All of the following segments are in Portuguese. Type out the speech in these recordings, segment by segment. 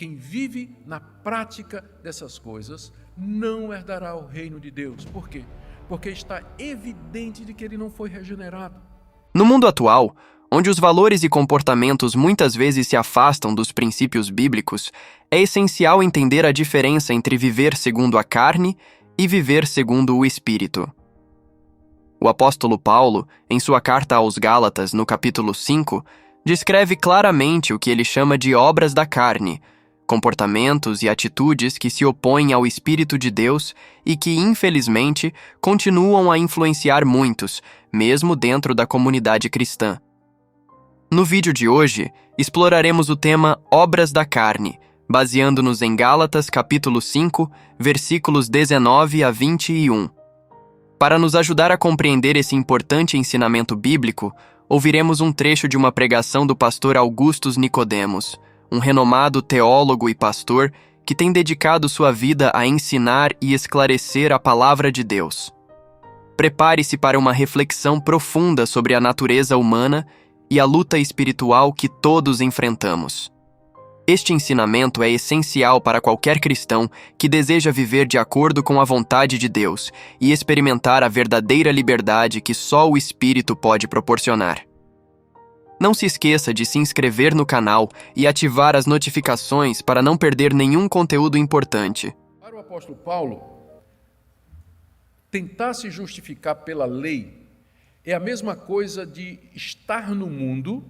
quem vive na prática dessas coisas não herdará o reino de Deus. Por quê? Porque está evidente de que ele não foi regenerado. No mundo atual, onde os valores e comportamentos muitas vezes se afastam dos princípios bíblicos, é essencial entender a diferença entre viver segundo a carne e viver segundo o Espírito. O apóstolo Paulo, em sua carta aos Gálatas, no capítulo 5, descreve claramente o que ele chama de obras da carne, comportamentos e atitudes que se opõem ao Espírito de Deus e que, infelizmente, continuam a influenciar muitos, mesmo dentro da comunidade cristã. No vídeo de hoje, exploraremos o tema Obras da Carne, baseando-nos em Gálatas capítulo 5, versículos 19 a 21. Para nos ajudar a compreender esse importante ensinamento bíblico, ouviremos um trecho de uma pregação do pastor Augustus Nicodemos, um renomado teólogo e pastor que tem dedicado sua vida a ensinar e esclarecer a palavra de Deus. Prepare-se para uma reflexão profunda sobre a natureza humana e a luta espiritual que todos enfrentamos. Este ensinamento é essencial para qualquer cristão que deseja viver de acordo com a vontade de Deus e experimentar a verdadeira liberdade que só o Espírito pode proporcionar. Não se esqueça de se inscrever no canal e ativar as notificações para não perder nenhum conteúdo importante. Para o apóstolo Paulo, tentar se justificar pela lei é a mesma coisa de estar no mundo,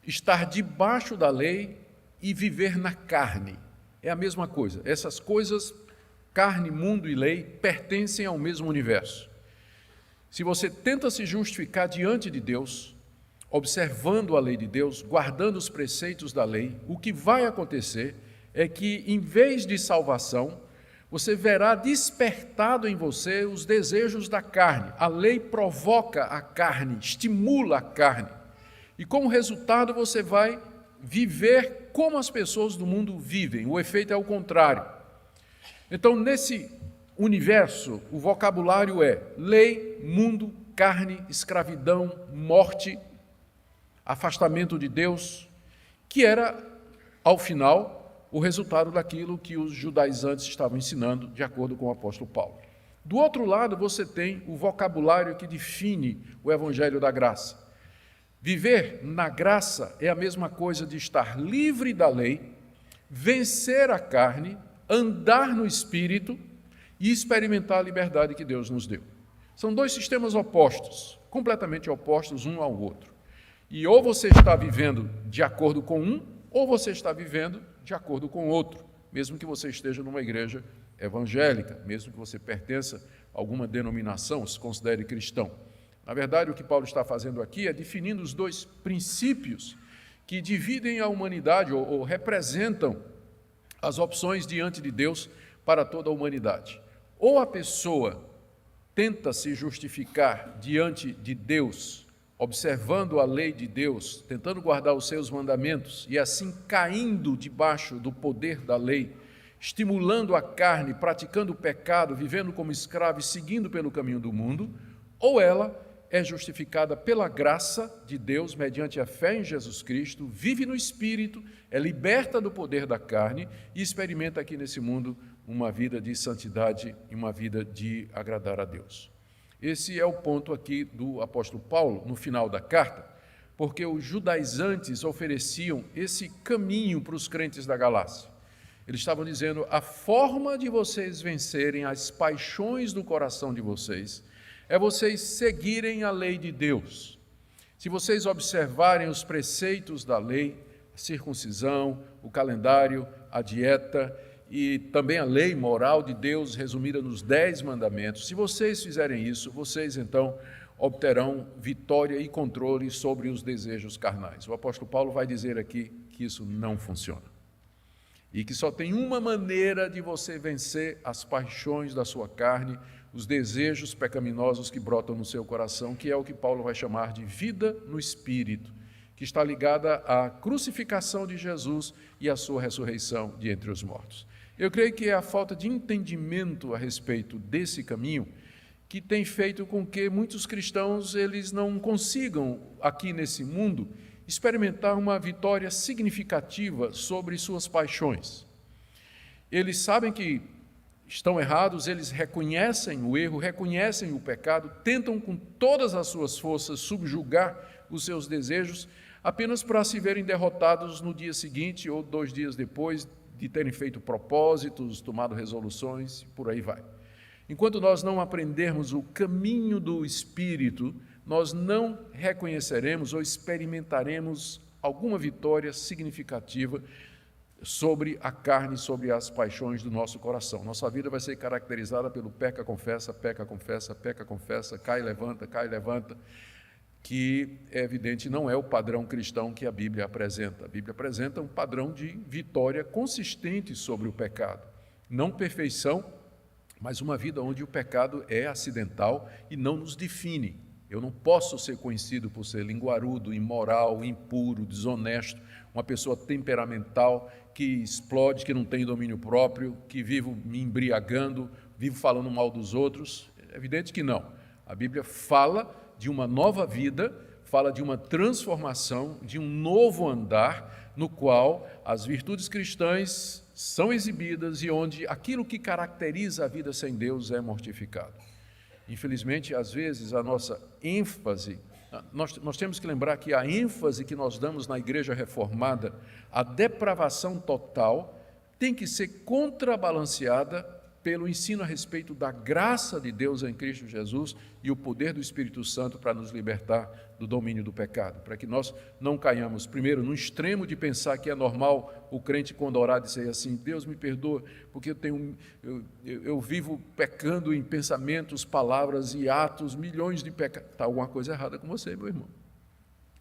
estar debaixo da lei e viver na carne. É a mesma coisa. Essas coisas, carne, mundo e lei, pertencem ao mesmo universo. Se você tenta se justificar diante de Deus, observando a lei de Deus, guardando os preceitos da lei, o que vai acontecer é que, em vez de salvação, você verá despertado em você os desejos da carne. A lei provoca a carne, estimula a carne. E como resultado você vai viver como as pessoas do mundo vivem. O efeito é o contrário. Então, nesse universo, o vocabulário é lei, mundo, carne, escravidão, morte, afastamento de Deus, que era, ao final, o resultado daquilo que os judaizantes estavam ensinando, de acordo com o apóstolo Paulo. Do outro lado, você tem o vocabulário que define o evangelho da graça. Viver na graça é a mesma coisa de estar livre da lei, vencer a carne, andar no Espírito e experimentar a liberdade que Deus nos deu. São dois sistemas opostos, completamente opostos um ao outro. E ou você está vivendo de acordo com um, ou você está vivendo de acordo com o outro, mesmo que você esteja numa igreja evangélica, mesmo que você pertença a alguma denominação, se considere cristão. Na verdade, o que Paulo está fazendo aqui é definindo os dois princípios que dividem a humanidade ou representam as opções diante de Deus para toda a humanidade. Ou a pessoa tenta se justificar diante de Deus, observando a lei de Deus, tentando guardar os seus mandamentos e assim caindo debaixo do poder da lei, estimulando a carne, praticando o pecado, vivendo como escravo e seguindo pelo caminho do mundo, ou ela é justificada pela graça de Deus, mediante a fé em Jesus Cristo, vive no Espírito, é liberta do poder da carne e experimenta aqui nesse mundo uma vida de santidade e uma vida de agradar a Deus. Esse é o ponto aqui do apóstolo Paulo, no final da carta, porque os judaizantes ofereciam esse caminho para os crentes da Galácia. Eles estavam dizendo, a forma de vocês vencerem as paixões do coração de vocês é vocês seguirem a lei de Deus. Se vocês observarem os preceitos da lei, a circuncisão, o calendário, a dieta e também a lei moral de Deus resumida nos 10 mandamentos, se vocês fizerem isso, vocês então obterão vitória e controle sobre os desejos carnais. O apóstolo Paulo vai dizer aqui que isso não funciona. E que só tem uma maneira de você vencer as paixões da sua carne, os desejos pecaminosos que brotam no seu coração, que é o que Paulo vai chamar de vida no Espírito, que está ligada à crucificação de Jesus e à sua ressurreição de entre os mortos. Eu creio que é a falta de entendimento a respeito desse caminho que tem feito com que muitos cristãos eles não consigam, aqui nesse mundo, experimentar uma vitória significativa sobre suas paixões. Eles sabem que estão errados, eles reconhecem o erro, reconhecem o pecado, tentam com todas as suas forças subjugar os seus desejos, apenas para se verem derrotados no dia seguinte ou 2 dias depois de terem feito propósitos, tomado resoluções, por aí vai. Enquanto nós não aprendermos o caminho do Espírito, nós não reconheceremos ou experimentaremos alguma vitória significativa sobre a carne, sobre as paixões do nosso coração. Nossa vida vai ser caracterizada pelo peca, confessa, peca, confessa, peca, confessa, cai, levanta, que é evidente não é o padrão cristão que a Bíblia apresenta. A Bíblia apresenta um padrão de vitória consistente sobre o pecado. Não perfeição, mas uma vida onde o pecado é acidental e não nos define. Eu não posso ser conhecido por ser linguarudo, imoral, impuro, desonesto, uma pessoa temperamental, que explode, que não tem domínio próprio, que vivo me embriagando, vivo falando mal dos outros. É evidente que não. A Bíblia fala de uma nova vida, fala de uma transformação, de um novo andar, no qual as virtudes cristãs são exibidas e onde aquilo que caracteriza a vida sem Deus é mortificado. Infelizmente, às vezes, a nossa ênfase, nós temos que lembrar que a ênfase que nós damos na Igreja Reformada, a depravação total, tem que ser contrabalanceada pelo ensino a respeito da graça de Deus em Cristo Jesus e o poder do Espírito Santo para nos libertar do domínio do pecado, para que nós não caiamos, primeiro, no extremo de pensar que é normal o crente, quando orar, dizer assim: Deus me perdoa, porque eu vivo pecando em pensamentos, palavras e atos, milhões de pecados. Está alguma coisa errada com você, meu irmão.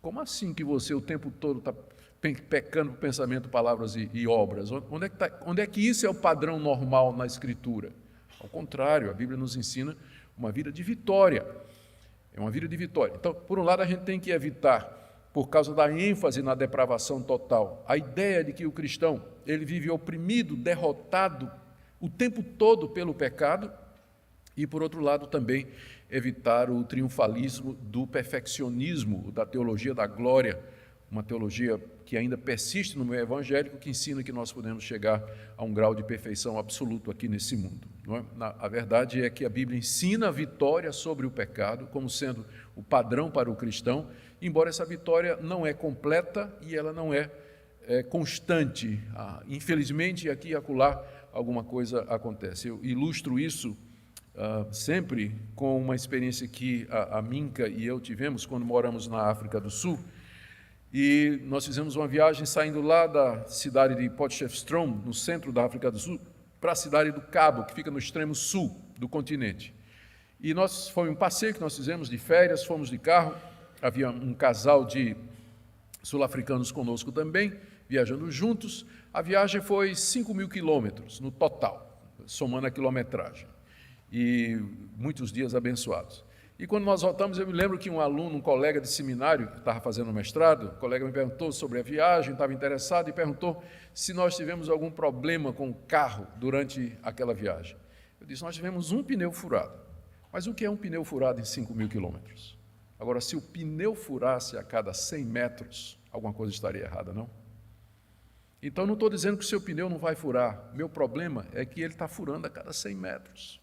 Como assim que você o tempo todo está pecando por pensamento, palavras e obras? Onde é que isso é o padrão normal na Escritura? Ao contrário, a Bíblia nos ensina uma vida de vitória. É uma vida de vitória. Então, por um lado, a gente tem que evitar, por causa da ênfase na depravação total, a ideia de que o cristão ele vive oprimido, derrotado o tempo todo pelo pecado, e, por outro lado, também evitar o triunfalismo do perfeccionismo, da teologia da glória, uma teologia que ainda persiste no meio evangélico, que ensina que nós podemos chegar a um grau de perfeição absoluto aqui nesse mundo. Não é? A verdade é que a Bíblia ensina a vitória sobre o pecado como sendo o padrão para o cristão, embora essa vitória não é completa e ela não é constante. Infelizmente, aqui e acolá, alguma coisa acontece. Eu ilustro isso sempre com uma experiência que a Minka e eu tivemos quando moramos na África do Sul. E nós fizemos uma viagem saindo lá da cidade de Potchefstroom, no centro da África do Sul, para a cidade do Cabo, que fica no extremo sul do continente. E foi um passeio que nós fizemos de férias, fomos de carro, havia um casal de sul-africanos conosco também, viajando juntos. A viagem foi 5.000 quilômetros no total, somando a quilometragem, e muitos dias abençoados. E quando nós voltamos, eu me lembro que um aluno, um colega de seminário, que estava fazendo mestrado, o colega me perguntou sobre a viagem, estava interessado e perguntou se nós tivemos algum problema com o carro durante aquela viagem. Eu disse: nós tivemos um pneu furado. Mas o que é um pneu furado em 5.000 quilômetros? Agora, se o pneu furasse a cada 100 metros, alguma coisa estaria errada, não? Então, não estou dizendo que o seu pneu não vai furar. Meu problema é que ele está furando a cada 100 metros.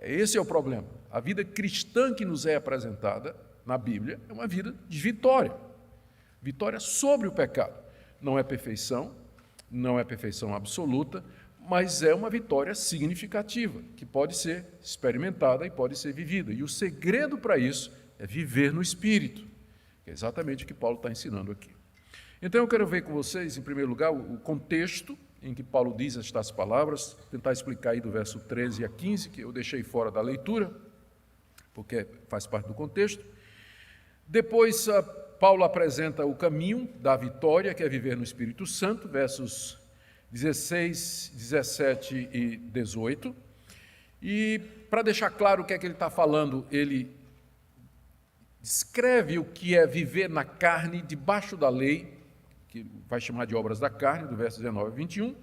Esse é o problema. A vida cristã que nos é apresentada na Bíblia é uma vida de vitória. Vitória sobre o pecado. Não é perfeição, não é perfeição absoluta, mas é uma vitória significativa, que pode ser experimentada e pode ser vivida. E o segredo para isso é viver no Espírito, que é exatamente o que Paulo está ensinando aqui. Então eu quero ver com vocês, em primeiro lugar, o contexto em que Paulo diz estas palavras, tentar explicar aí do verso 13 a 15, que eu deixei fora da leitura, porque faz parte do contexto. Depois, Paulo apresenta o caminho da vitória, que é viver no Espírito Santo, versos 16, 17 e 18. E, para deixar claro o que é que ele está falando, ele descreve o que é viver na carne, debaixo da lei, que vai chamar de obras da carne, do verso 19 a 21,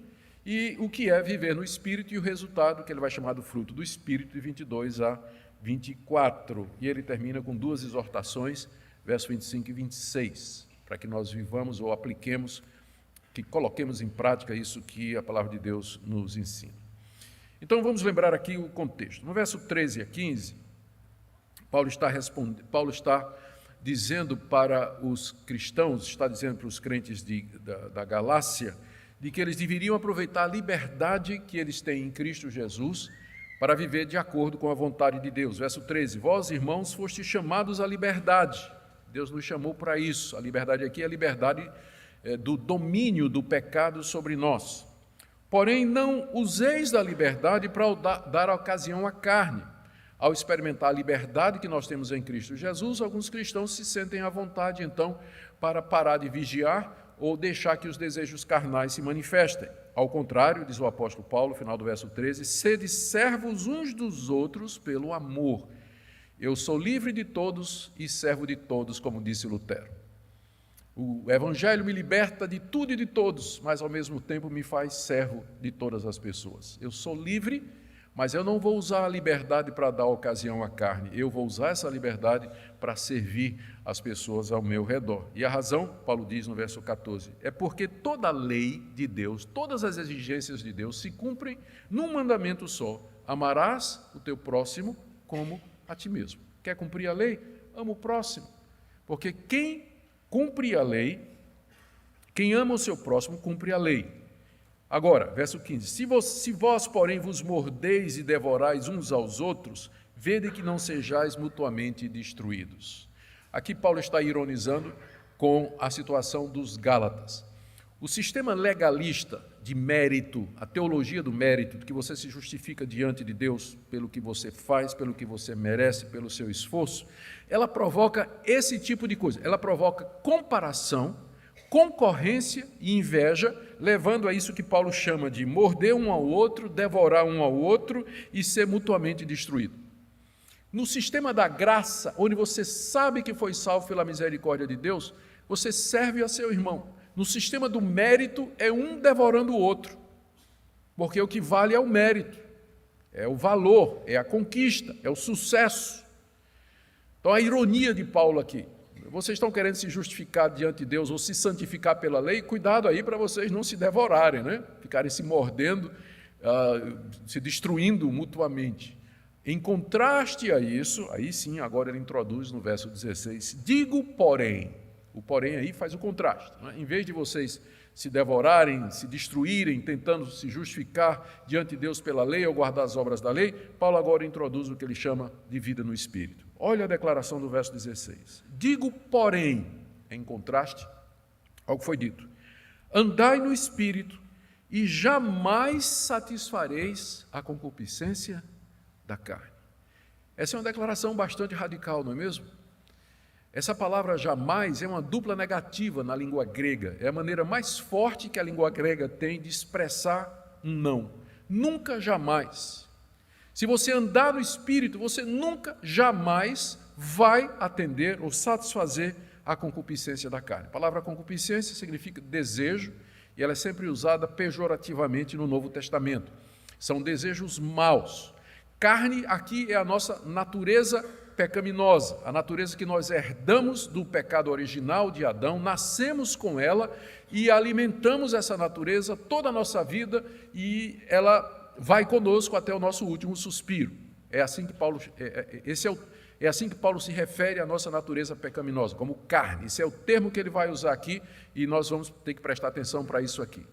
e o que é viver no Espírito e o resultado, que ele vai chamar do fruto do Espírito, de 22 a 24. E ele termina com duas exortações verso 25 e 26, para que nós vivamos ou apliquemos, que coloquemos em prática isso que a palavra de Deus nos ensina. Então vamos lembrar aqui o contexto. No verso 13 a 15, Paulo está dizendo para os cristãos, está dizendo para os crentes da Galácia, de que eles deveriam aproveitar a liberdade que eles têm em Cristo Jesus para viver de acordo com a vontade de Deus. Verso 13, vós, irmãos, fostes chamados à liberdade. Deus nos chamou para isso. A liberdade aqui é a liberdade do domínio do pecado sobre nós. Porém, não useis da liberdade para dar ocasião à carne. Ao experimentar a liberdade que nós temos em Cristo Jesus, alguns cristãos se sentem à vontade, então, para parar de vigiar ou deixar que os desejos carnais se manifestem. Ao contrário, diz o apóstolo Paulo, final do verso 13, sede servos uns dos outros pelo amor. Eu sou livre de todos e servo de todos, como disse Lutero. O Evangelho me liberta de tudo e de todos, mas ao mesmo tempo me faz servo de todas as pessoas. Eu sou livre, mas eu não vou usar a liberdade para dar ocasião à carne. Eu vou usar essa liberdade para servir as pessoas ao meu redor. E a razão, Paulo diz no verso 14, é porque toda a lei de Deus, todas as exigências de Deus se cumprem num mandamento só. Amarás o teu próximo como a ti mesmo. Quer cumprir a lei? Ama o próximo. Porque quem cumpre a lei, quem ama o seu próximo, cumpre a lei. Agora, verso 15, se vós, porém, vos mordeis e devorais uns aos outros, vede que não sejais mutuamente destruídos. Aqui Paulo está ironizando com a situação dos Gálatas. O sistema legalista de mérito, a teologia do mérito, de que você se justifica diante de Deus pelo que você faz, pelo que você merece, pelo seu esforço, ela provoca esse tipo de coisa. Ela provoca comparação, concorrência e inveja, levando a isso que Paulo chama de morder um ao outro, devorar um ao outro e ser mutuamente destruído. No sistema da graça, onde você sabe que foi salvo pela misericórdia de Deus, você serve a seu irmão. No sistema do mérito, é um devorando o outro, porque o que vale é o mérito, é o valor, é a conquista, é o sucesso. Então, a ironia de Paulo aqui, vocês estão querendo se justificar diante de Deus ou se santificar pela lei, cuidado aí para vocês não se devorarem, né? Ficarem se mordendo, se destruindo mutuamente. Em contraste a isso, aí sim, agora ele introduz no verso 16, digo, porém, o porém aí faz o contraste. Né? Em vez de vocês se devorarem, se destruírem, tentando se justificar diante de Deus pela lei ou guardar as obras da lei, Paulo agora introduz o que ele chama de vida no Espírito. Olha a declaração do verso 16. Digo, porém, em contraste ao que foi dito, andai no Espírito e jamais satisfareis a concupiscência da carne. Essa é uma declaração bastante radical, não é mesmo? Essa palavra jamais é uma dupla negativa na língua grega. É a maneira mais forte que a língua grega tem de expressar um não. Nunca, jamais. Se você andar no Espírito, você nunca, jamais vai atender ou satisfazer a concupiscência da carne. A palavra concupiscência significa desejo e ela é sempre usada pejorativamente no Novo Testamento. São desejos maus. Carne aqui é a nossa natureza pecaminosa, a natureza que nós herdamos do pecado original de Adão, nascemos com ela e alimentamos essa natureza toda a nossa vida e ela vai conosco até o nosso último suspiro. É assim que Paulo, é assim que Paulo se refere à nossa natureza pecaminosa, como carne. Esse é o termo que ele vai usar aqui e nós vamos ter que prestar atenção para isso aqui.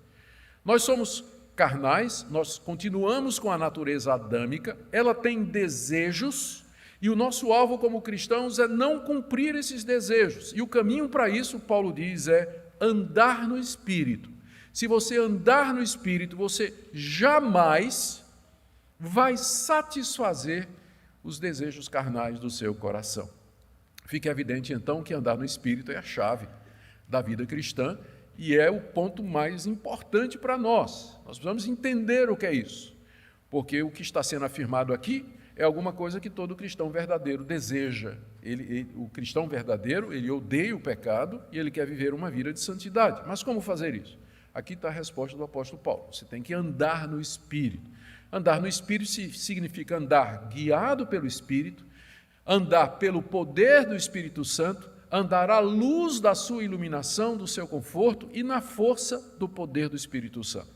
Nós somos carnais, nós continuamos com a natureza adâmica, ela tem desejos. E o nosso alvo como cristãos é não cumprir esses desejos. E o caminho para isso, Paulo diz, é andar no Espírito. Se você andar no Espírito, você jamais vai satisfazer os desejos carnais do seu coração. Fica evidente, então, que andar no Espírito é a chave da vida cristã e é o ponto mais importante para nós. Nós precisamos entender o que é isso, porque o que está sendo afirmado aqui é alguma coisa que todo cristão verdadeiro deseja. O cristão verdadeiro, ele odeia o pecado e ele quer viver uma vida de santidade. Mas como fazer isso? Aqui está a resposta do apóstolo Paulo. Você tem que andar no Espírito. Andar no Espírito significa andar guiado pelo Espírito, andar pelo poder do Espírito Santo, andar à luz da sua iluminação, do seu conforto e na força do poder do Espírito Santo.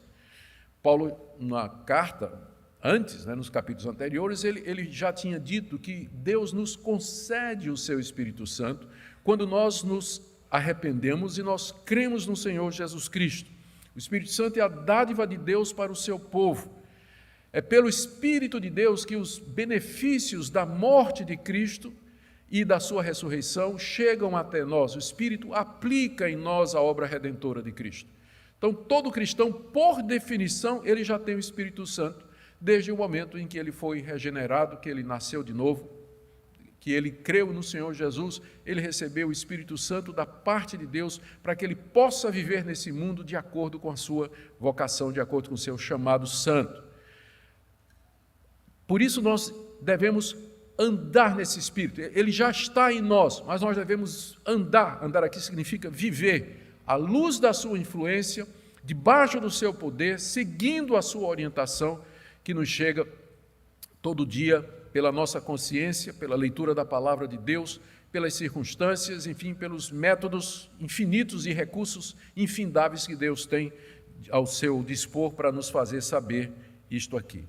Paulo, na carta, antes, nos capítulos anteriores, ele já tinha dito que Deus nos concede o seu Espírito Santo quando nós nos arrependemos e nós cremos no Senhor Jesus Cristo. O Espírito Santo é a dádiva de Deus para o seu povo. É pelo Espírito de Deus que os benefícios da morte de Cristo e da sua ressurreição chegam até nós. O Espírito aplica em nós a obra redentora de Cristo. Então, todo cristão, por definição, ele já tem o Espírito Santo, desde o momento em que ele foi regenerado, que ele nasceu de novo, que ele creu no Senhor Jesus, ele recebeu o Espírito Santo da parte de Deus para que ele possa viver nesse mundo de acordo com a sua vocação, de acordo com o seu chamado santo. Por isso nós devemos andar nesse Espírito. Ele já está em nós, mas nós devemos andar. Andar aqui significa viver à luz da sua influência, debaixo do seu poder, seguindo a sua orientação, que nos chega todo dia pela nossa consciência, pela leitura da palavra de Deus, pelas circunstâncias, enfim, pelos métodos infinitos e recursos infindáveis que Deus tem ao seu dispor para nos fazer saber isto aqui.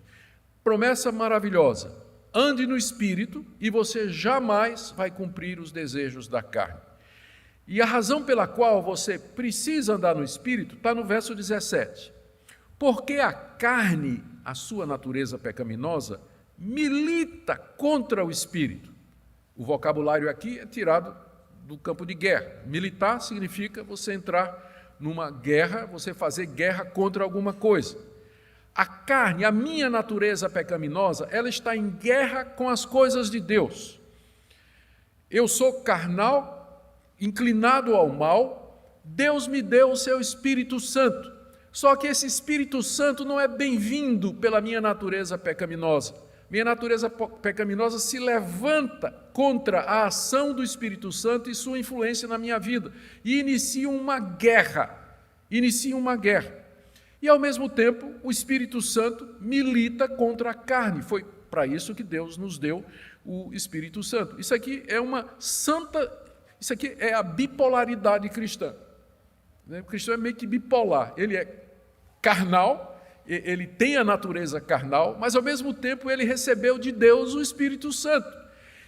Promessa maravilhosa: ande no Espírito e você jamais vai cumprir os desejos da carne. E a razão pela qual você precisa andar no Espírito está no verso 17. Porque a carne, a sua natureza pecaminosa, milita contra o Espírito. O vocabulário aqui é tirado do campo de guerra. Militar significa você entrar numa guerra, você fazer guerra contra alguma coisa. A carne, a minha natureza pecaminosa, ela está em guerra com as coisas de Deus. Eu sou carnal, inclinado ao mal. Deus me deu o seu Espírito Santo. Só que esse Espírito Santo não é bem-vindo pela minha natureza pecaminosa. Minha natureza pecaminosa se levanta contra a ação do Espírito Santo e sua influência na minha vida e inicia uma guerra. E, ao mesmo tempo, o Espírito Santo milita contra a carne. Foi para isso que Deus nos deu o Espírito Santo. Isso aqui é a bipolaridade cristã. O cristão é meio que bipolar. Ele é carnal, ele tem a natureza carnal, mas ao mesmo tempo ele recebeu de Deus o Espírito Santo.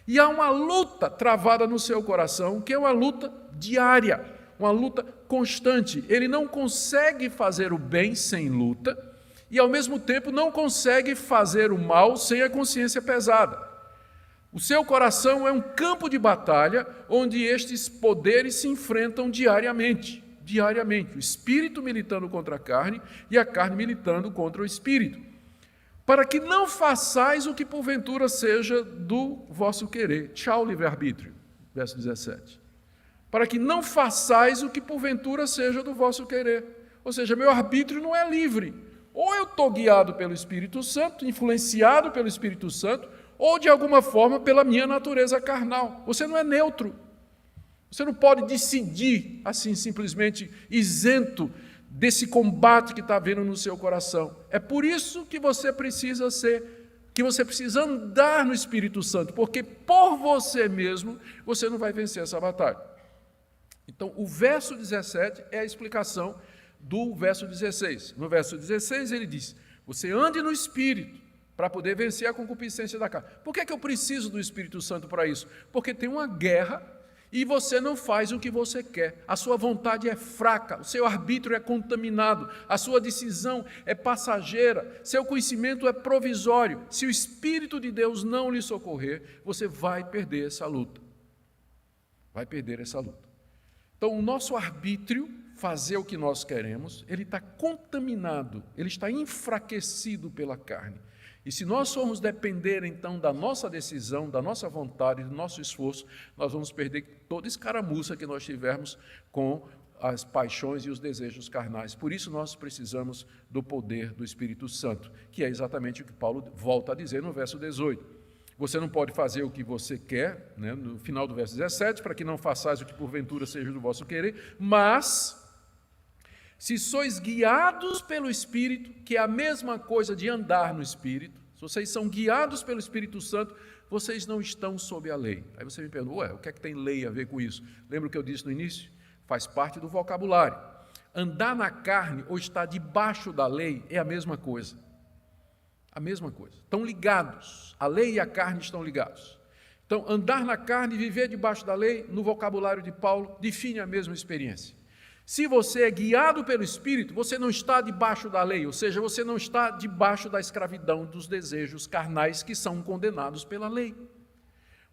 E há uma luta travada no seu coração, que é uma luta diária, uma luta constante. Ele não consegue fazer o bem sem luta e ao mesmo tempo não consegue fazer o mal sem a consciência pesada. O seu coração é um campo de batalha onde estes poderes se enfrentam diariamente, o Espírito militando contra a carne e a carne militando contra o Espírito, para que não façais o que porventura seja do vosso querer. Tchau, livre-arbítrio, verso 17. Para que não façais o que porventura seja do vosso querer. Ou seja, meu arbítrio não é livre. Ou eu estou guiado pelo Espírito Santo, influenciado pelo Espírito Santo, ou de alguma forma pela minha natureza carnal. Você não é neutro. Você não pode decidir assim, simplesmente isento desse combate que está havendo no seu coração. É por isso que você precisa andar no Espírito Santo, porque por você mesmo você não vai vencer essa batalha. Então, o verso 17 é a explicação do verso 16. No verso 16 ele diz: você ande no Espírito para poder vencer a concupiscência da carne. Por que eu preciso do Espírito Santo para isso? Porque tem uma guerra e você não faz o que você quer. A sua vontade é fraca, o seu arbítrio é contaminado, a sua decisão é passageira, seu conhecimento é provisório. Se o Espírito de Deus não lhe socorrer, você vai perder essa luta. Então, o nosso arbítrio, fazer o que nós queremos, ele está contaminado, ele está enfraquecido pela carne. E se nós formos depender, então, da nossa decisão, da nossa vontade, do nosso esforço, nós vamos perder toda a escaramuça que nós tivermos com as paixões e os desejos carnais. Por isso, nós precisamos do poder do Espírito Santo, que é exatamente o que Paulo volta a dizer no verso 18. Você não pode fazer o que você quer, no final do verso 17, para que não façais o que porventura seja do vosso querer, mas se sois guiados pelo Espírito, que é a mesma coisa de andar no Espírito, Se vocês são guiados pelo Espírito Santo, vocês não estão sob a lei. Aí você me pergunta, ué, o que é que tem lei a ver com isso? Lembra o que eu disse no início? Faz parte do vocabulário. Andar na carne ou estar debaixo da lei é a mesma coisa. A mesma coisa. Estão ligados. A lei e a carne estão ligados. Então, andar na carne e viver debaixo da lei, no vocabulário de Paulo, define a mesma experiência. Se você é guiado pelo Espírito, você não está debaixo da lei, ou seja, você não está debaixo da escravidão dos desejos carnais que são condenados pela lei.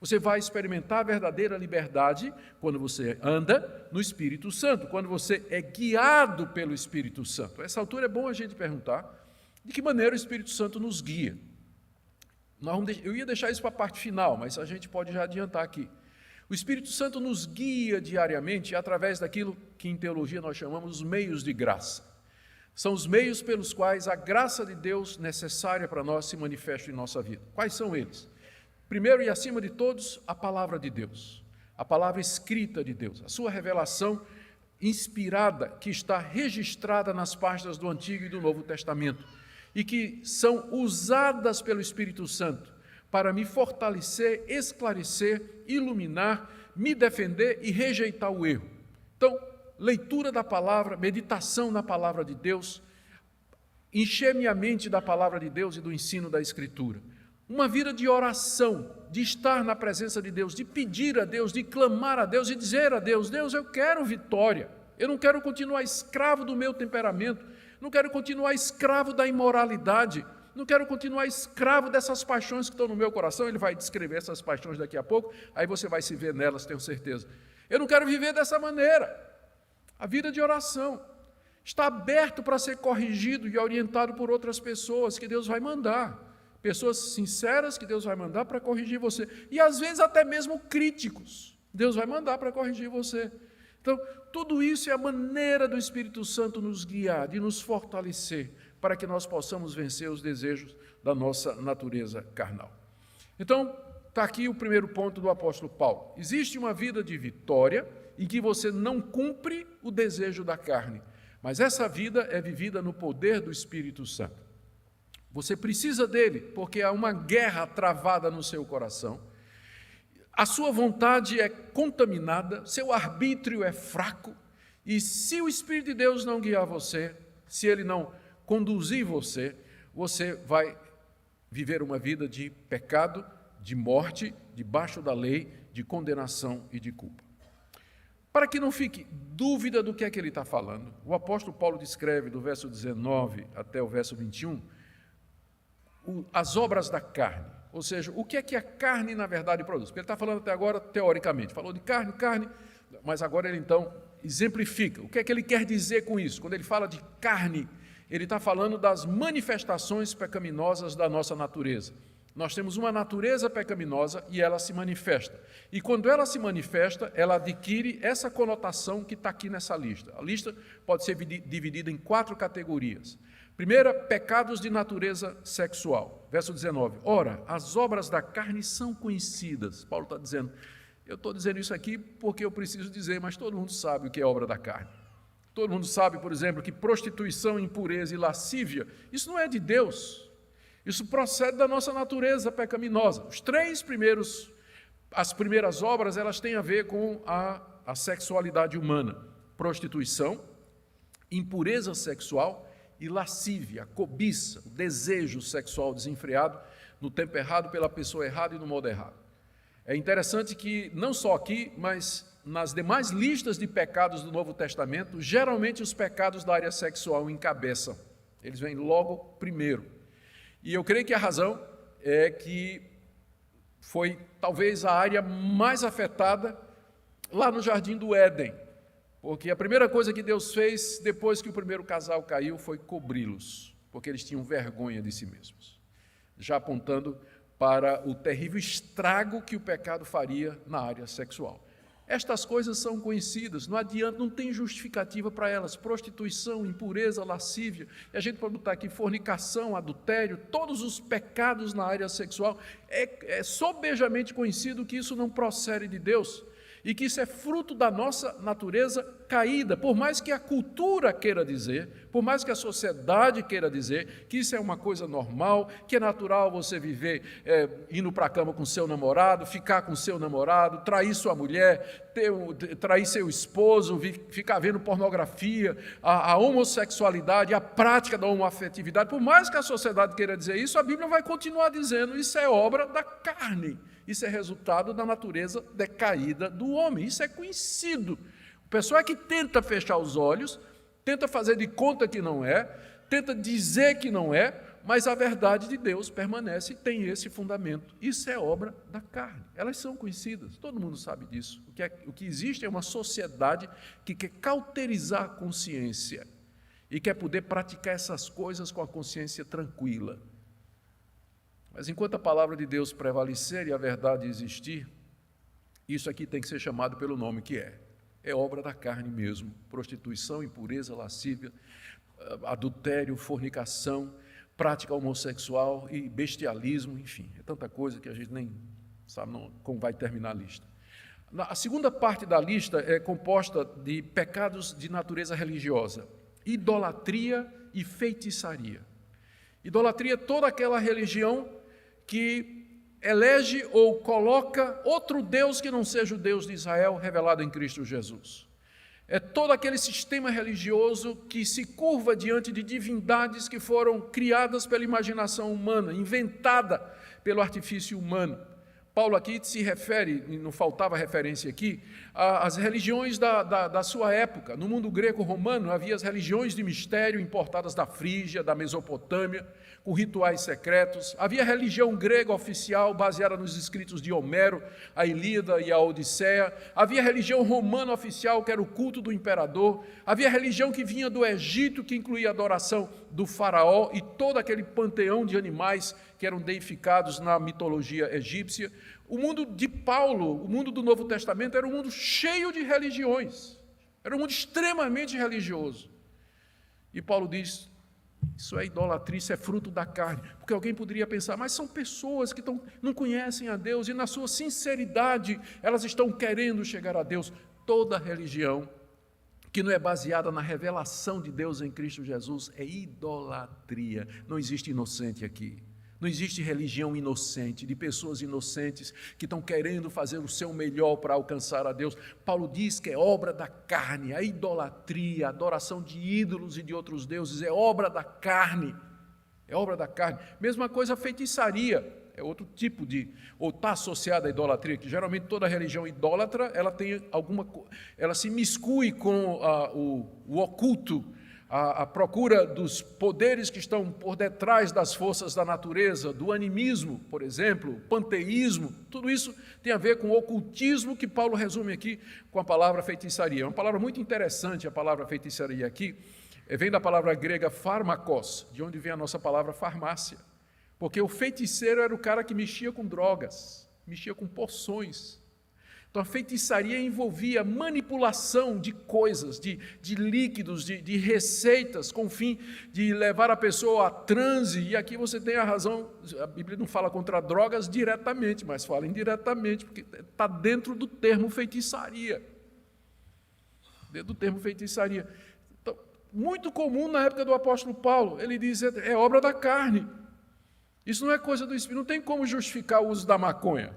Você vai experimentar a verdadeira liberdade quando você anda no Espírito Santo, quando você é guiado pelo Espírito Santo. A essa altura é bom a gente perguntar de que maneira o Espírito Santo nos guia. Eu ia deixar isso para a parte final, mas a gente pode já adiantar aqui. O Espírito Santo nos guia diariamente através daquilo que em teologia nós chamamos de meios de graça. São os meios pelos quais a graça de Deus necessária para nós se manifesta em nossa vida. Quais são eles? Primeiro e acima de todos, a palavra de Deus, a palavra escrita de Deus, a sua revelação inspirada que está registrada nas páginas do Antigo e do Novo Testamento e que são usadas pelo Espírito Santo para me fortalecer, esclarecer, iluminar, me defender e rejeitar o erro. Então, leitura da palavra, meditação na palavra de Deus, encher minha mente da palavra de Deus e do ensino da Escritura. Uma vida de oração, de estar na presença de Deus, de pedir a Deus, de clamar a Deus e dizer a Deus, Deus, eu quero vitória, eu não quero continuar escravo do meu temperamento, não quero continuar escravo da imoralidade, não quero continuar escravo dessas paixões que estão no meu coração. Ele vai descrever essas paixões daqui a pouco, aí você vai se ver nelas, tenho certeza. Eu não quero viver dessa maneira. A vida de oração está aberto para ser corrigido e orientado por outras pessoas que Deus vai mandar. Pessoas sinceras que Deus vai mandar para corrigir você. E às vezes até mesmo críticos. Deus vai mandar para corrigir você. Então, tudo isso é a maneira do Espírito Santo nos guiar, de nos fortalecer, para que nós possamos vencer os desejos da nossa natureza carnal. Então, está aqui o primeiro ponto do apóstolo Paulo. Existe uma vida de vitória em que você não cumpre o desejo da carne, mas essa vida é vivida no poder do Espírito Santo. Você precisa dele, porque há uma guerra travada no seu coração. A sua vontade é contaminada, seu arbítrio é fraco, e se o Espírito de Deus não guiar você, se ele não conduzir você, você vai viver uma vida de pecado, de morte, debaixo da lei, de condenação e de culpa. Para que não fique dúvida do que é que ele está falando, o apóstolo Paulo descreve do verso 19 até o verso 21, as obras da carne, ou seja, o que é que a carne na verdade produz. Porque ele está falando até agora teoricamente, falou de carne, mas agora ele então exemplifica. O que é que ele quer dizer com isso? Quando ele fala de carne, ele está falando das manifestações pecaminosas da nossa natureza. Nós temos uma natureza pecaminosa e ela se manifesta. E quando ela se manifesta, ela adquire essa conotação que está aqui nessa lista. A lista pode ser dividida em 4 categorias. Primeira, pecados de natureza sexual. Verso 19. Ora, as obras da carne são conhecidas. Paulo está dizendo, eu estou dizendo isso aqui porque eu preciso dizer, mas todo mundo sabe o que é obra da carne. Todo mundo sabe, por exemplo, que prostituição, impureza e lascívia, isso não é de Deus. Isso procede da nossa natureza pecaminosa. As primeiras obras, elas têm a ver com a sexualidade humana. Prostituição, impureza sexual e lascívia, cobiça, o desejo sexual desenfreado no tempo errado, pela pessoa errada e no modo errado. É interessante que, não só aqui, mas nas demais listas de pecados do Novo Testamento, geralmente os pecados da área sexual encabeçam. Eles vêm logo primeiro. E eu creio que a razão é que foi talvez a área mais afetada lá no Jardim do Éden, porque a primeira coisa que Deus fez depois que o primeiro casal caiu foi cobri-los, porque eles tinham vergonha de si mesmos, já apontando para o terrível estrago que o pecado faria na área sexual. Estas coisas são conhecidas, não adianta, não tem justificativa para elas. Prostituição, impureza, lascívia, e a gente pode botar aqui fornicação, adultério, todos os pecados na área sexual. É sobejamente conhecido que isso não procede de Deus e que isso é fruto da nossa natureza caída, por mais que a cultura queira dizer, por mais que a sociedade queira dizer que isso é uma coisa normal, que é natural você viver indo para a cama com seu namorado, ficar com seu namorado, trair sua mulher, trair seu esposo, ficar vendo pornografia, a homossexualidade, a prática da homoafetividade. Por mais que a sociedade queira dizer isso, a Bíblia vai continuar dizendo: isso é obra da carne, isso é resultado da natureza decaída do homem, isso é conhecido. O pessoal é que tenta fechar os olhos, tenta fazer de conta que não é, tenta dizer que não é, mas a verdade de Deus permanece e tem esse fundamento. Isso é obra da carne. Elas são conhecidas, todo mundo sabe disso. O que existe é uma sociedade que quer cauterizar a consciência e quer poder praticar essas coisas com a consciência tranquila. Mas enquanto a palavra de Deus prevalecer e a verdade existir, isso aqui tem que ser chamado pelo nome que é. É obra da carne mesmo. Prostituição, impureza, lascívia, adultério, fornicação, prática homossexual e bestialismo, enfim. É tanta coisa que a gente nem sabe como vai terminar a lista. A segunda parte da lista é composta de pecados de natureza religiosa: idolatria e feitiçaria. Idolatria é toda aquela religião que elege ou coloca outro Deus que não seja o Deus de Israel revelado em Cristo Jesus. É todo aquele sistema religioso que se curva diante de divindades que foram criadas pela imaginação humana, inventada pelo artifício humano. Paulo aqui se refere, e não faltava referência aqui, às religiões da sua época. No mundo greco-romano havia as religiões de mistério importadas da Frígia, da Mesopotâmia, com rituais secretos. Havia a religião grega oficial, baseada nos escritos de Homero, a Ilíada e a Odisseia. Havia a religião romana oficial, que era o culto do imperador. Havia a religião que vinha do Egito, que incluía a adoração do faraó e todo aquele panteão de animais que eram deificados na mitologia egípcia. O mundo de Paulo, o mundo do Novo Testamento, era um mundo cheio de religiões. Era um mundo extremamente religioso. E Paulo diz: isso é idolatria, isso é fruto da carne. Porque alguém poderia pensar: mas são pessoas que não conhecem a Deus e na sua sinceridade elas estão querendo chegar a Deus. Toda religião que não é baseada na revelação de Deus em Cristo Jesus é idolatria. Não existe inocente aqui. Não existe religião inocente, de pessoas inocentes que estão querendo fazer o seu melhor para alcançar a Deus. Paulo diz que é obra da carne. A idolatria, a adoração de ídolos e de outros deuses é obra da carne. É obra da carne. Mesma coisa a feitiçaria, é outro tipo ou está associada à idolatria, que geralmente toda religião idólatra, ela se miscui com o oculto, a procura dos poderes que estão por detrás das forças da natureza, do animismo, por exemplo, panteísmo. Tudo isso tem a ver com o ocultismo, que Paulo resume aqui com a palavra feitiçaria. É uma palavra muito interessante, a palavra feitiçaria aqui. Vem da palavra grega pharmakos, de onde vem a nossa palavra farmácia. Porque o feiticeiro era o cara que mexia com drogas, mexia com poções. Então a feitiçaria envolvia manipulação de coisas, de líquidos, de receitas, com o fim de levar a pessoa a transe. E aqui você tem a razão, a Bíblia não fala contra drogas diretamente, mas fala indiretamente, porque está dentro do termo feitiçaria. Dentro do termo feitiçaria. Então, muito comum na época do apóstolo Paulo, ele diz: é obra da carne. Isso não é coisa do Espírito, não tem como justificar o uso da maconha.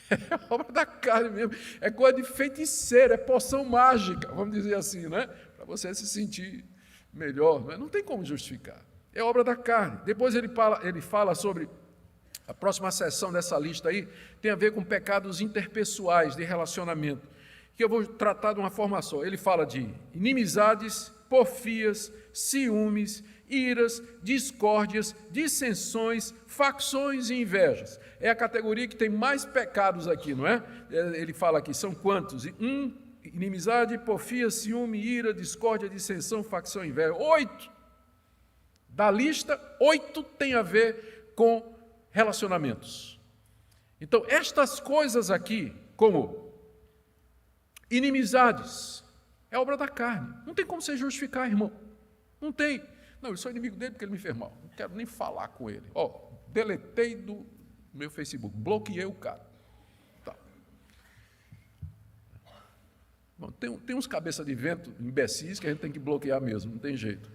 É obra da carne mesmo, é coisa de feiticeiro, é poção mágica, vamos dizer assim, né? Para você se sentir melhor, não tem como justificar, é obra da carne. Depois ele fala sobre, a próxima seção dessa lista aí, tem a ver com pecados interpessoais de relacionamento, que eu vou tratar de uma forma só. Ele fala de inimizades, porfias, ciúmes, iras, discórdias, dissensões, facções e invejas. É a categoria que tem mais pecados aqui, não é? Ele fala aqui, são quantos? Inimizade, porfia, ciúme, ira, discórdia, dissensão, facção e inveja. 8. Da lista, 8 tem a ver com relacionamentos. Então, estas coisas aqui, como inimizades, é obra da carne. Não tem como você justificar, irmão. Não tem. Não, eu sou inimigo dele porque ele me fez mal. Não quero nem falar com ele. Deletei do meu Facebook, bloqueei o cara. Tá. Bom, tem uns cabeça de vento, imbecis, que a gente tem que bloquear mesmo, não tem jeito.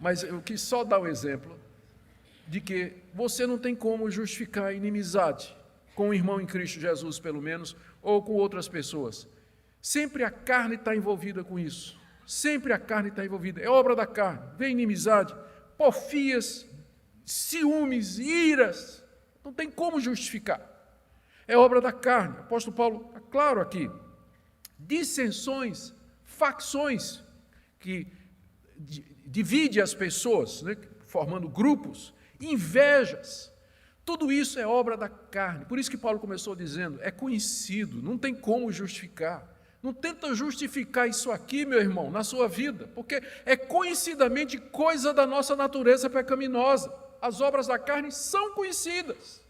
Mas eu quis só dar um exemplo de que você não tem como justificar inimizade com o irmão em Cristo Jesus, pelo menos, ou com outras pessoas. Sempre a carne está envolvida com isso. Sempre a carne está envolvida. É obra da carne. Vem inimizade, porfias, ciúmes, iras. Não tem como justificar. É obra da carne. O apóstolo Paulo é claro aqui. Dissensões, facções, que divide as pessoas, né, formando grupos, invejas. Tudo isso é obra da carne. Por isso que Paulo começou dizendo, é conhecido, não tem como justificar. Não tenta justificar isso aqui, meu irmão, na sua vida, porque é conhecidamente coisa da nossa natureza pecaminosa. As obras da carne são conhecidas.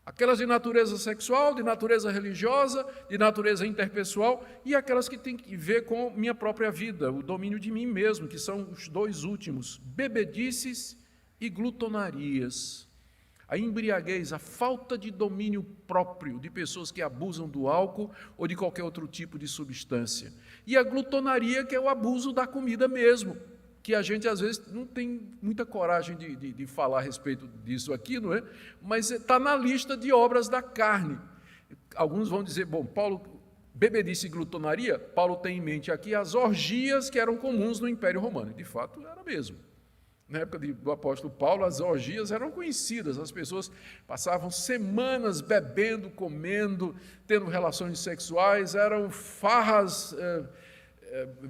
Aquelas de natureza sexual, de natureza religiosa, de natureza interpessoal e aquelas que têm que ver com minha própria vida, o domínio de mim mesmo, que são os dois últimos, bebedices e glutonarias. A embriaguez, a falta de domínio próprio de pessoas que abusam do álcool ou de qualquer outro tipo de substância. E a glutonaria, que é o abuso da comida mesmo, que a gente às vezes não tem muita coragem de falar a respeito disso aqui, não é? Mas está na lista de obras da carne. Alguns vão dizer, bom, Paulo, bebedice e glutonaria, Paulo tem em mente aqui as orgias que eram comuns no Império Romano. De fato, era mesmo. Na época do apóstolo Paulo, as orgias eram conhecidas, as pessoas passavam semanas bebendo, comendo, tendo relações sexuais, eram farras,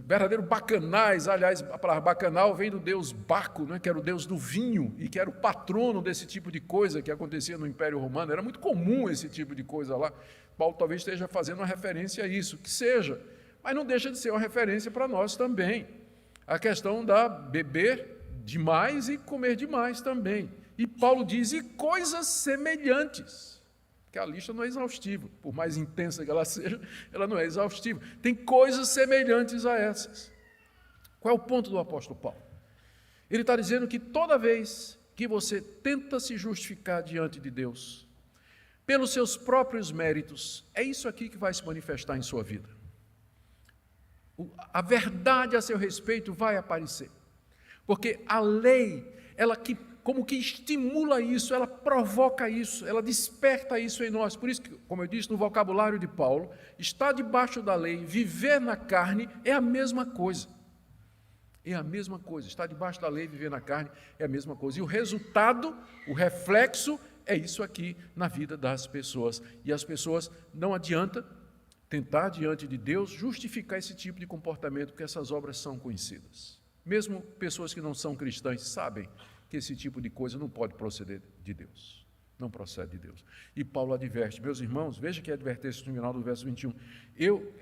verdadeiros bacanais. Aliás, a palavra bacanal vem do deus Baco, né, que era o deus do vinho e que era o patrono desse tipo de coisa que acontecia no Império Romano. Era muito comum esse tipo de coisa lá. Paulo talvez esteja fazendo uma referência a isso, que seja, mas não deixa de ser uma referência para nós também. A questão da beber demais e comer demais também. E Paulo diz, e coisas semelhantes, que a lista não é exaustiva, por mais intensa que ela seja, ela não é exaustiva. Tem coisas semelhantes a essas. Qual é o ponto do apóstolo Paulo? Ele está dizendo que toda vez que você tenta se justificar diante de Deus, pelos seus próprios méritos, é isso aqui que vai se manifestar em sua vida. A verdade a seu respeito vai aparecer. Porque a lei, ela como que estimula isso, ela provoca isso, ela desperta isso em nós. Por isso que, como eu disse no vocabulário de Paulo, estar debaixo da lei, viver na carne, é a mesma coisa. É a mesma coisa. Estar debaixo da lei, viver na carne, é a mesma coisa. E o resultado, o reflexo, é isso aqui na vida das pessoas. E as pessoas, não adianta tentar diante de Deus justificar esse tipo de comportamento, porque essas obras são conhecidas. Mesmo pessoas que não são cristãs sabem que esse tipo de coisa não pode proceder de Deus. Não procede de Deus. E Paulo adverte, meus irmãos, veja que advertência no final do verso 21.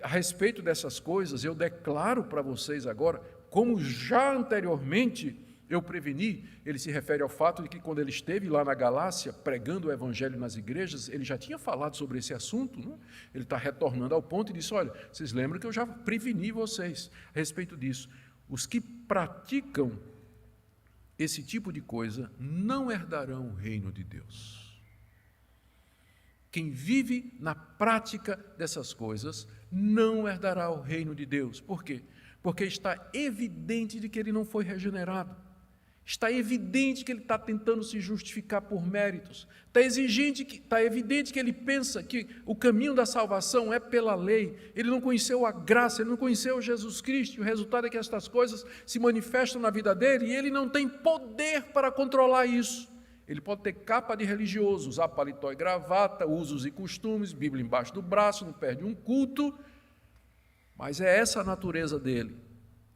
A respeito dessas coisas, eu declaro para vocês agora, como já anteriormente eu preveni, ele se refere ao fato de que quando ele esteve lá na Galácia, pregando o evangelho nas igrejas, ele já tinha falado sobre esse assunto, não? Ele está retornando ao ponto e disse, olha, vocês lembram que eu já preveni vocês a respeito disso. Os que praticam esse tipo de coisa não herdarão o reino de Deus. Quem vive na prática dessas coisas não herdará o reino de Deus. Por quê? Porque está evidente de que ele não foi regenerado. Está evidente que ele está tentando se justificar por méritos. Está evidente que ele pensa que o caminho da salvação é pela lei. Ele não conheceu a graça, ele não conheceu Jesus Cristo. E o resultado é que estas coisas se manifestam na vida dele e ele não tem poder para controlar isso. Ele pode ter capa de religioso, usar paletó e gravata, usos e costumes, Bíblia embaixo do braço, não perde um culto. Mas é essa a natureza dele.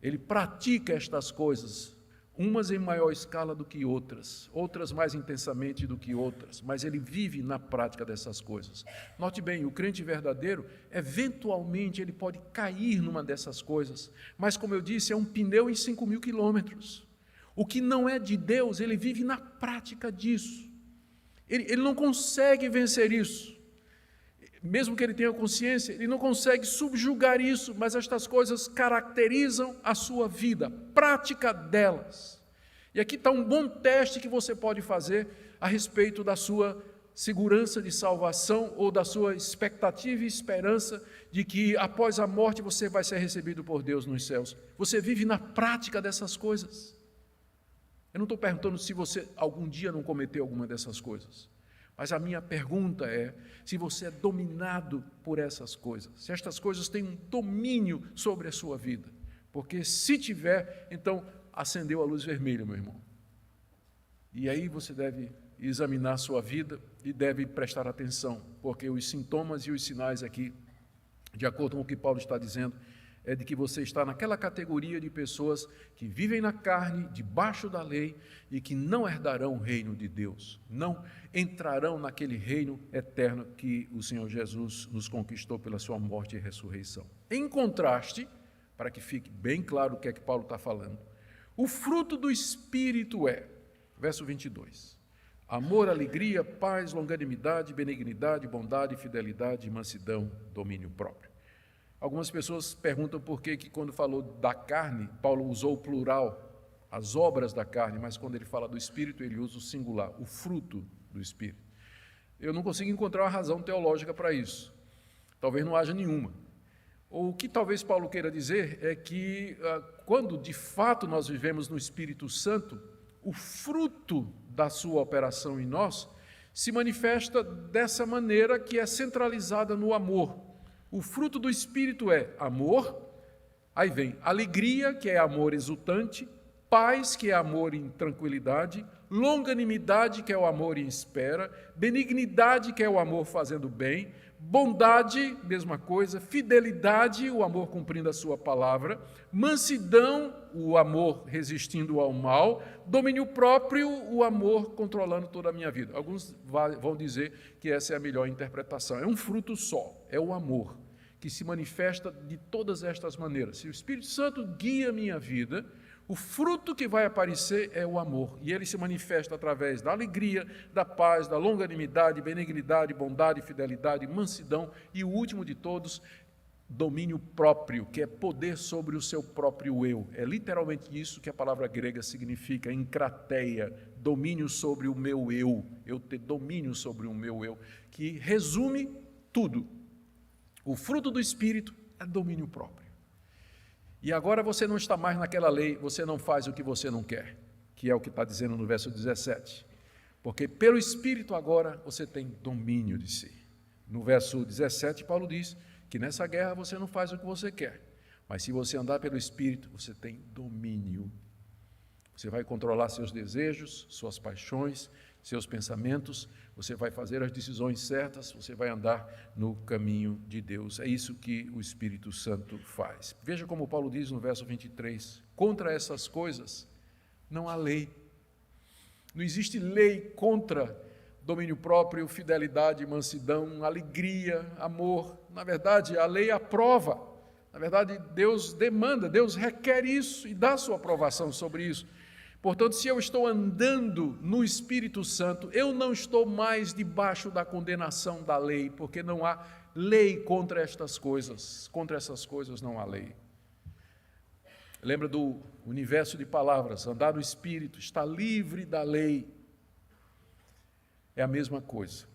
Ele pratica estas coisas, umas em maior escala do que outras, outras mais intensamente do que outras, mas ele vive na prática dessas coisas. Note bem, o crente verdadeiro, eventualmente ele pode cair numa dessas coisas, mas como eu disse, é um pneu em 5.000 quilômetros. O que não é de Deus, ele vive na prática disso. Ele não consegue vencer isso. Mesmo que ele tenha consciência, ele não consegue subjugar isso, mas estas coisas caracterizam a sua vida, a prática delas. E aqui está um bom teste que você pode fazer a respeito da sua segurança de salvação ou da sua expectativa e esperança de que após a morte você vai ser recebido por Deus nos céus. Você vive na prática dessas coisas. Eu não estou perguntando se você algum dia não cometeu alguma dessas coisas, mas a minha pergunta é se você é dominado por essas coisas, se estas coisas têm um domínio sobre a sua vida, porque se tiver, então acendeu a luz vermelha, meu irmão. E aí você deve examinar a sua vida e deve prestar atenção, porque os sintomas e os sinais aqui, de acordo com o que Paulo está dizendo, é de que você está naquela categoria de pessoas que vivem na carne, debaixo da lei, e que não herdarão o reino de Deus, não entrarão naquele reino eterno que o Senhor Jesus nos conquistou pela sua morte e ressurreição. Em contraste, para que fique bem claro o que é que Paulo está falando, o fruto do Espírito é, verso 22, amor, alegria, paz, longanimidade, benignidade, bondade, fidelidade, mansidão, domínio próprio. Algumas pessoas perguntam por que quando falou da carne, Paulo usou o plural, as obras da carne, mas quando ele fala do Espírito, ele usa o singular, o fruto do Espírito. Eu não consigo encontrar uma razão teológica para isso. Talvez não haja nenhuma. O que talvez Paulo queira dizer é que quando de fato nós vivemos no Espírito Santo, o fruto da sua operação em nós se manifesta dessa maneira que é centralizada no amor. O fruto do Espírito é amor, aí vem alegria, que é amor exultante, paz, que é amor em tranquilidade, longanimidade, que é o amor em espera, benignidade, que é o amor fazendo bem, bondade, mesma coisa, fidelidade, o amor cumprindo a sua palavra, mansidão, o amor resistindo ao mal, domínio próprio, o amor controlando toda a minha vida. Alguns vão dizer que essa é a melhor interpretação. É um fruto só, é o amor, que se manifesta de todas estas maneiras. Se o Espírito Santo guia a minha vida, o fruto que vai aparecer é o amor, e ele se manifesta através da alegria, da paz, da longanimidade, benignidade, bondade, fidelidade, mansidão e o último de todos, domínio próprio, que é poder sobre o seu próprio eu. É literalmente isso que a palavra grega significa, enkrateia, domínio sobre o meu eu ter domínio sobre o meu eu, que resume tudo. O fruto do Espírito é domínio próprio. E agora você não está mais naquela lei, você não faz o que você não quer, que é o que está dizendo no verso 17. Porque pelo Espírito agora você tem domínio de si. No verso 17, Paulo diz que nessa guerra você não faz o que você quer, mas se você andar pelo Espírito, você tem domínio. Você vai controlar seus desejos, suas paixões, seus pensamentos, você vai fazer as decisões certas, você vai andar no caminho de Deus. É isso que o Espírito Santo faz. Veja como Paulo diz no verso 23, contra essas coisas não há lei. Não existe lei contra domínio próprio, fidelidade, mansidão, alegria, amor. Na verdade, a lei aprova. Na verdade, Deus demanda, Deus requer isso e dá sua aprovação sobre isso. Portanto, se eu estou andando no Espírito Santo, eu não estou mais debaixo da condenação da lei, porque não há lei contra estas coisas. Contra essas coisas não há lei. Lembra do universo de palavras, andar no Espírito, estar livre da lei. É a mesma coisa.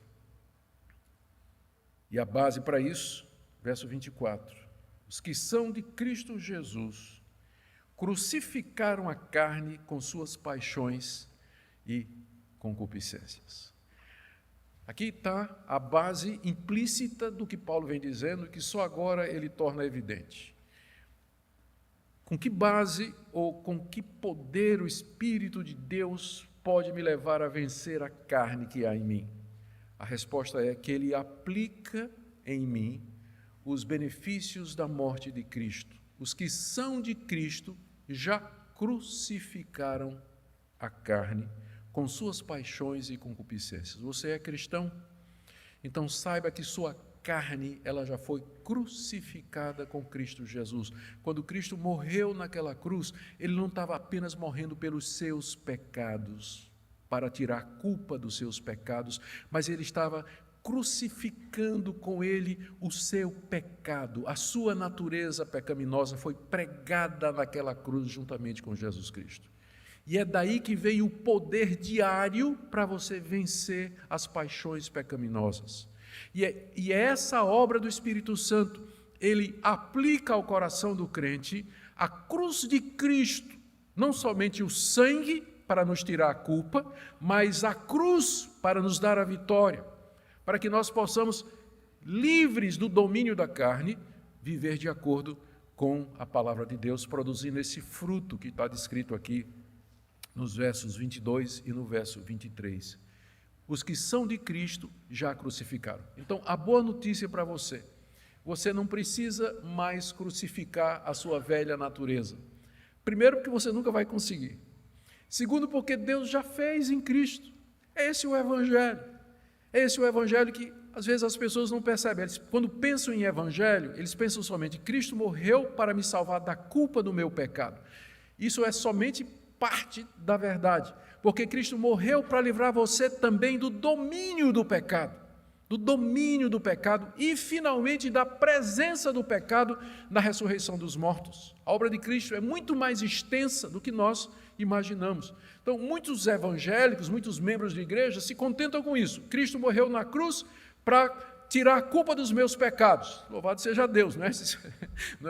E a base para isso, verso 24. Os que são de Cristo Jesus crucificaram a carne com suas paixões e concupiscências. Aqui está a base implícita do que Paulo vem dizendo, que só agora ele torna evidente. Com que base ou com que poder o Espírito de Deus pode me levar a vencer a carne que há em mim? A resposta é que ele aplica em mim os benefícios da morte de Cristo. Os que são de Cristo já crucificaram a carne com suas paixões e concupiscências. Você é cristão? Então saiba que sua carne, ela já foi crucificada com Cristo Jesus. Quando Cristo morreu naquela cruz, ele não estava apenas morrendo pelos seus pecados, para tirar a culpa dos seus pecados, mas ele estava crucificando com ele o seu pecado. A sua natureza pecaminosa foi pregada naquela cruz juntamente com Jesus Cristo. E é daí que vem o poder diário para você vencer as paixões pecaminosas. E é essa obra do Espírito Santo, ele aplica ao coração do crente a cruz de Cristo, não somente o sangue para nos tirar a culpa, mas a cruz para nos dar a vitória, para que nós possamos, livres do domínio da carne, viver de acordo com a palavra de Deus, produzindo esse fruto que está descrito aqui nos versos 22 e no verso 23. Os que são de Cristo já crucificaram. Então, a boa notícia para você, você não precisa mais crucificar a sua velha natureza. Primeiro, porque você nunca vai conseguir. Segundo, porque Deus já fez em Cristo. É esse o Evangelho. É esse o Evangelho que, às vezes, as pessoas não percebem. Eles, quando pensam em Evangelho, eles pensam somente, Cristo morreu para me salvar da culpa do meu pecado. Isso é somente parte da verdade, porque Cristo morreu para livrar você também do domínio do pecado e, finalmente, da presença do pecado na ressurreição dos mortos. A obra de Cristo é muito mais extensa do que nós imaginamos. Então, muitos evangélicos, muitos membros de igreja se contentam com isso. Cristo morreu na cruz para tirar a culpa dos meus pecados. Louvado seja Deus, não é?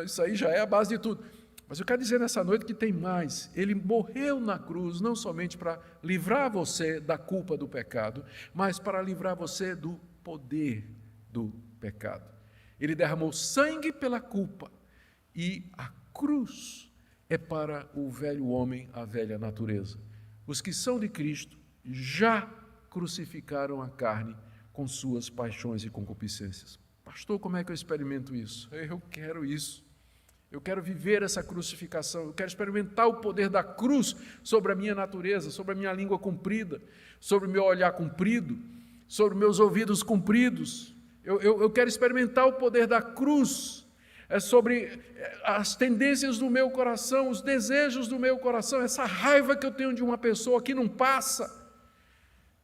Isso aí já é a base de tudo. Mas eu quero dizer nessa noite que tem mais. Ele morreu na cruz não somente para livrar você da culpa do pecado, mas para livrar você do poder do pecado. Ele derramou sangue pela culpa e a cruz é para o velho homem, a velha natureza. Os que são de Cristo já crucificaram a carne com suas paixões e concupiscências. Pastor, como é que eu experimento isso? Eu quero isso. Eu quero viver essa crucificação, eu quero experimentar o poder da cruz sobre a minha natureza, sobre a minha língua comprida, sobre o meu olhar comprido, sobre meus ouvidos compridos. Eu quero experimentar o poder da cruz, sobre as tendências do meu coração, os desejos do meu coração, essa raiva que eu tenho de uma pessoa que não passa,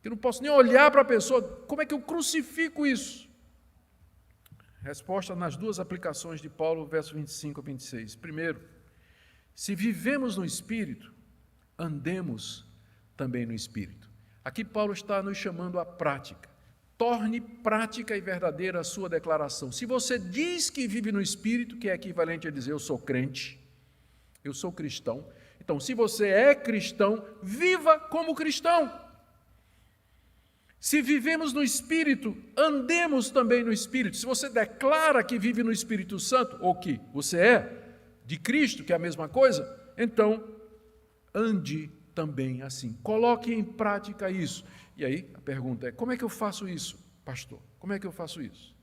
que eu não posso nem olhar para a pessoa. Como é que eu crucifico isso? Resposta nas duas aplicações de Paulo, versos 25 a 26. Primeiro, se vivemos no Espírito, andemos também no Espírito. Aqui Paulo está nos chamando à prática. Torne prática e verdadeira a sua declaração. Se você diz que vive no Espírito, que é equivalente a dizer eu sou crente, eu sou cristão, então se você é cristão, viva como cristão. Se vivemos no Espírito, andemos também no Espírito. Se você declara que vive no Espírito Santo, ou que você é de Cristo, que é a mesma coisa, então ande também assim. Coloque em prática isso. E aí a pergunta é, como é que eu faço isso, pastor? Como é que eu faço isso?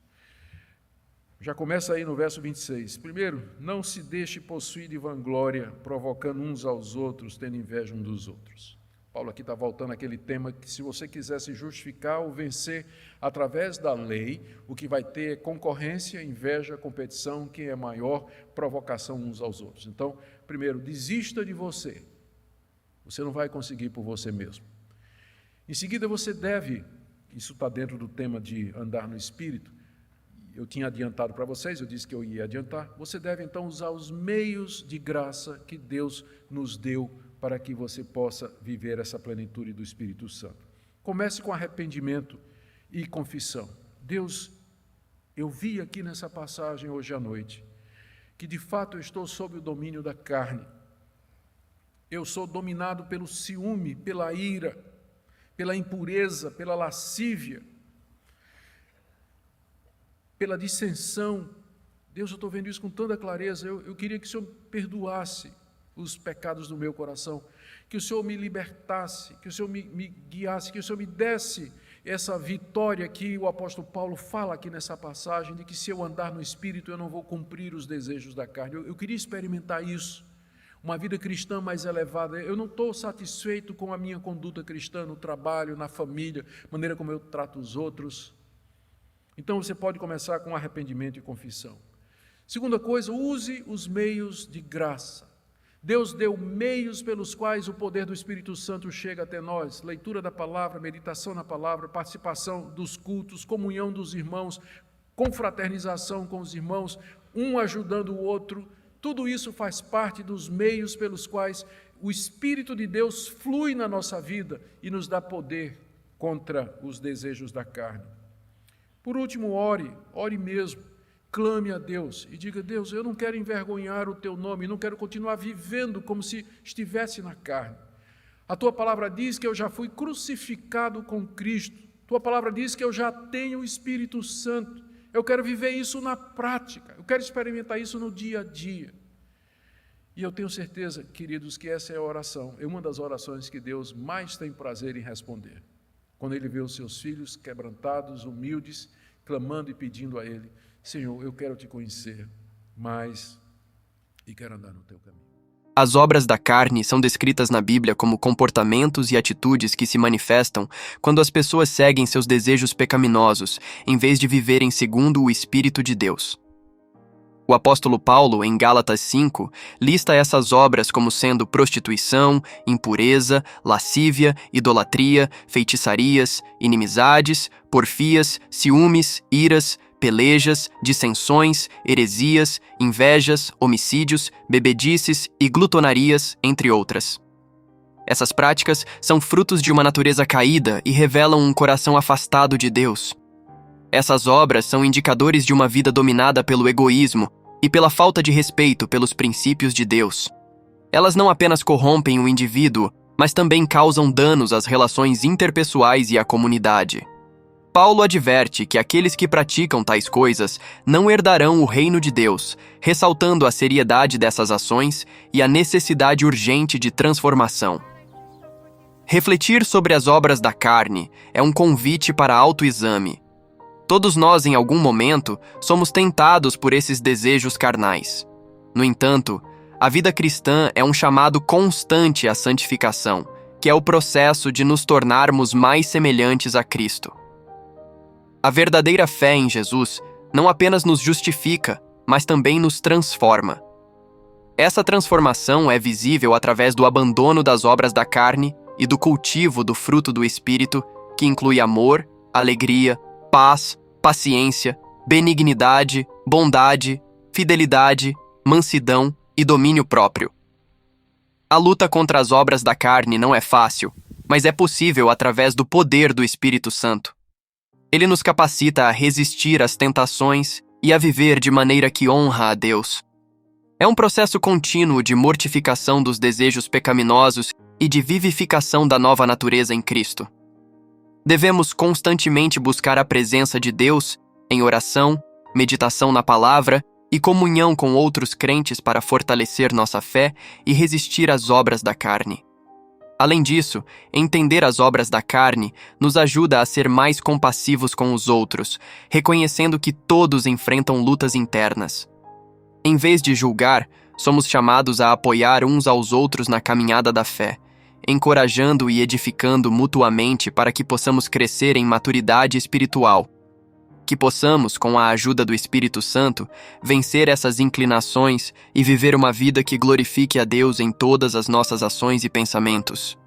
Já começa aí no verso 26. Primeiro, não se deixe possuir de vanglória, provocando uns aos outros, tendo inveja uns dos outros. Paulo aqui está voltando àquele tema que, se você quiser se justificar ou vencer através da lei, o que vai ter é concorrência, inveja, competição, quem é maior, provocação uns aos outros. Então, primeiro, desista de você. Você não vai conseguir por você mesmo. Em seguida, você deve, isso está dentro do tema de andar no Espírito, eu tinha adiantado para vocês, eu disse que eu ia adiantar, você deve então usar os meios de graça que Deus nos deu para que você possa viver essa plenitude do Espírito Santo. Comece com arrependimento e confissão. Deus, eu vi aqui nessa passagem hoje à noite, que de fato eu estou sob o domínio da carne. Eu sou dominado pelo ciúme, pela ira, pela impureza, pela lascívia, pela dissensão. Deus, eu estou vendo isso com tanta clareza. Eu queria que o Senhor perdoasse os pecados do meu coração, que o Senhor me libertasse, que o Senhor me guiasse, que o Senhor me desse essa vitória que o apóstolo Paulo fala aqui nessa passagem, de que se eu andar no Espírito eu não vou cumprir os desejos da carne. Eu queria experimentar isso, uma vida cristã mais elevada. Eu não estou satisfeito com a minha conduta cristã no trabalho, na família, maneira como eu trato os outros. Então você pode começar com arrependimento e confissão. Segunda coisa, use os meios de graça. Deus deu meios pelos quais o poder do Espírito Santo chega até nós. Leitura da palavra, meditação na palavra, participação dos cultos, comunhão dos irmãos, confraternização com os irmãos, um ajudando o outro. Tudo isso faz parte dos meios pelos quais o Espírito de Deus flui na nossa vida e nos dá poder contra os desejos da carne. Por último, ore mesmo, clame a Deus e diga: Deus, eu não quero envergonhar o teu nome, não quero continuar vivendo como se estivesse na carne. A tua palavra diz que eu já fui crucificado com Cristo, tua palavra diz que eu já tenho o Espírito Santo, eu quero viver isso na prática, eu quero experimentar isso no dia a dia. E eu tenho certeza, queridos, que essa é a oração, é uma das orações que Deus mais tem prazer em responder. Quando Ele vê os seus filhos quebrantados, humildes, clamando e pedindo a Ele: Senhor, eu quero te conhecer mais e quero andar no teu caminho. As obras da carne são descritas na Bíblia como comportamentos e atitudes que se manifestam quando as pessoas seguem seus desejos pecaminosos, em vez de viverem segundo o Espírito de Deus. O apóstolo Paulo, em Gálatas 5, lista essas obras como sendo prostituição, impureza, lascívia, idolatria, feitiçarias, inimizades, porfias, ciúmes, iras, pelejas, dissensões, heresias, invejas, homicídios, bebedices e glutonarias, entre outras. Essas práticas são frutos de uma natureza caída e revelam um coração afastado de Deus. Essas obras são indicadores de uma vida dominada pelo egoísmo e pela falta de respeito pelos princípios de Deus. Elas não apenas corrompem o indivíduo, mas também causam danos às relações interpessoais e à comunidade. Paulo adverte que aqueles que praticam tais coisas não herdarão o reino de Deus, ressaltando a seriedade dessas ações e a necessidade urgente de transformação. Refletir sobre as obras da carne é um convite para autoexame. Todos nós, em algum momento, somos tentados por esses desejos carnais. No entanto, a vida cristã é um chamado constante à santificação, que é o processo de nos tornarmos mais semelhantes a Cristo. A verdadeira fé em Jesus não apenas nos justifica, mas também nos transforma. Essa transformação é visível através do abandono das obras da carne e do cultivo do fruto do Espírito, que inclui amor, alegria, paz, paciência, benignidade, bondade, fidelidade, mansidão e domínio próprio. A luta contra as obras da carne não é fácil, mas é possível através do poder do Espírito Santo. Ele nos capacita a resistir às tentações e a viver de maneira que honra a Deus. É um processo contínuo de mortificação dos desejos pecaminosos e de vivificação da nova natureza em Cristo. Devemos constantemente buscar a presença de Deus em oração, meditação na palavra e comunhão com outros crentes para fortalecer nossa fé e resistir às obras da carne. Além disso, entender as obras da carne nos ajuda a ser mais compassivos com os outros, reconhecendo que todos enfrentam lutas internas. Em vez de julgar, somos chamados a apoiar uns aos outros na caminhada da fé, encorajando e edificando mutuamente para que possamos crescer em maturidade espiritual. Que possamos, com a ajuda do Espírito Santo, vencer essas inclinações e viver uma vida que glorifique a Deus em todas as nossas ações e pensamentos.